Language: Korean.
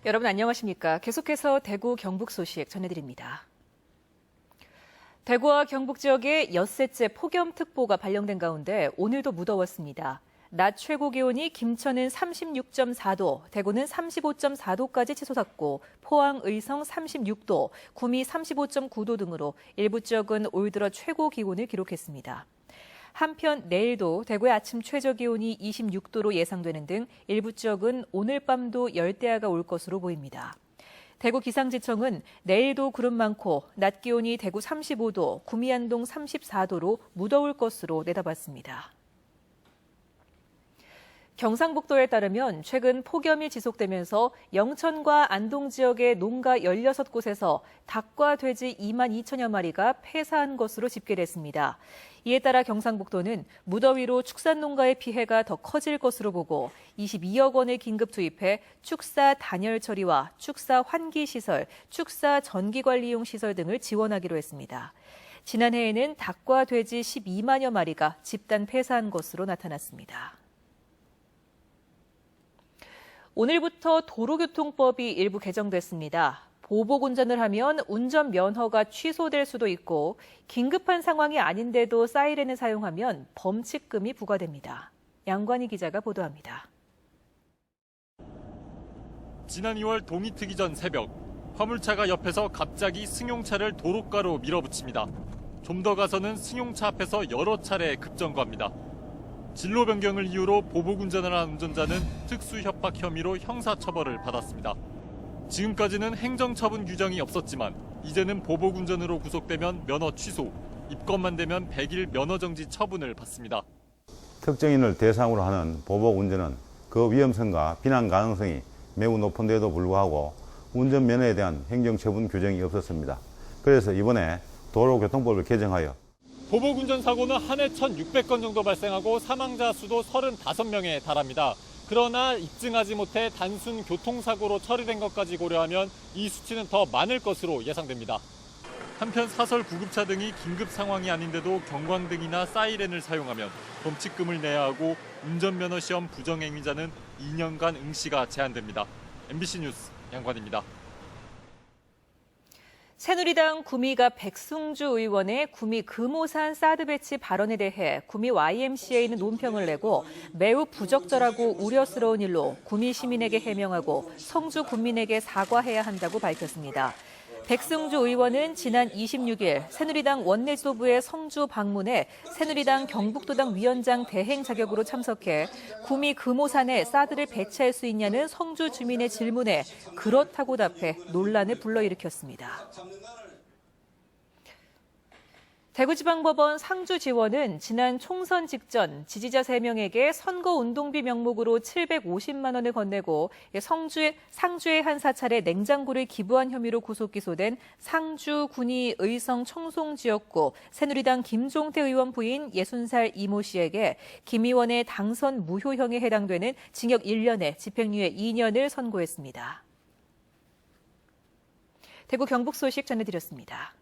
여러분 안녕하십니까? 계속해서 대구 경북 소식 전해드립니다. 대구와 경북 지역에 엿새째 폭염특보가 발령된 가운데 오늘도 무더웠습니다. 낮 최고 기온이 김천은 36.4도, 대구는 35.4도까지 치솟았고 포항, 의성 36도, 구미 35.9도 등으로 일부 지역은 올 들어 최고 기온을 기록했습니다. 한편 내일도 대구의 아침 최저 기온이 26도로 예상되는 등 일부 지역은 오늘 밤도 열대야가 올 것으로 보입니다. 대구 기상지청은 내일도 구름 많고 낮 기온이 대구 35도, 구미 안동 34도로 무더울 것으로 내다봤습니다. 경상북도에 따르면 최근 폭염이 지속되면서 영천과 안동 지역의 농가 16곳에서 닭과 돼지 2만 2천여 마리가 폐사한 것으로 집계됐습니다. 이에 따라 경상북도는 무더위로 축산농가의 피해가 더 커질 것으로 보고 22억 원을 긴급 투입해 축사 단열 처리와 축사 환기시설, 축사 전기관리용 시설 등을 지원하기로 했습니다. 지난해에는 닭과 돼지 12만여 마리가 집단 폐사한 것으로 나타났습니다. 오늘부터 도로교통법이 일부 개정됐습니다. 보복 운전을 하면 운전 면허가 취소될 수도 있고 긴급한 상황이 아닌데도 사이렌을 사용하면 범칙금이 부과됩니다. 양관희 기자가 보도합니다. 지난 2월 동이 트기 전 새벽, 화물차가 옆에서 갑자기 승용차를 도로가로 밀어붙입니다. 좀 더 가서는 승용차 앞에서 여러 차례 급정거합니다. 진로 변경을 이유로 보복 운전을 한 운전자는 특수협박 혐의로 형사처벌을 받았습니다. 지금까지는 행정처분 규정이 없었지만 이제는 보복 운전으로 구속되면 면허 취소, 입건만 되면 100일 면허정지 처분을 받습니다. 특정인을 대상으로 하는 보복 운전은 그 위험성과 비난 가능성이 매우 높은데도 불구하고 운전면허에 대한 행정처분 규정이 없었습니다. 그래서 이번에 도로교통법을 개정하여 보복 운전 사고는 한 해 1,600건 정도 발생하고 사망자 수도 35명에 달합니다. 그러나 입증하지 못해 단순 교통사고로 처리된 것까지 고려하면 이 수치는 더 많을 것으로 예상됩니다. 한편 사설 구급차 등이 긴급 상황이 아닌데도 경광등이나 사이렌을 사용하면 범칙금을 내야 하고 운전면허 시험 부정행위자는 2년간 응시가 제한됩니다. MBC 뉴스 양관입니다. 새누리당 구미가 백승주 의원의 구미 금오산 사드 배치 발언에 대해 구미 YMCA는 논평을 내고 매우 부적절하고 우려스러운 일로 구미 시민에게 해명하고 성주 군민에게 사과해야 한다고 밝혔습니다. 백승주 의원은 지난 26일 새누리당 원내지도부의 성주 방문에 새누리당 경북도당 위원장 대행 자격으로 참석해 구미 금오산에 사드를 배치할 수 있냐는 성주 주민의 질문에 그렇다고 답해 논란을 불러일으켰습니다. 대구지방법원 상주지원은 지난 총선 직전 지지자 3명에게 선거운동비 명목으로 750만 원을 건네고 상주의 한 사찰에 냉장고를 기부한 혐의로 구속 기소된 상주 군위 의성 청송 지역구 새누리당 김종태 의원 부인 60살 이모 씨에게 김 의원의 당선 무효형에 해당되는 징역 1년에 집행유예 2년을 선고했습니다. 대구 경북 소식 전해드렸습니다.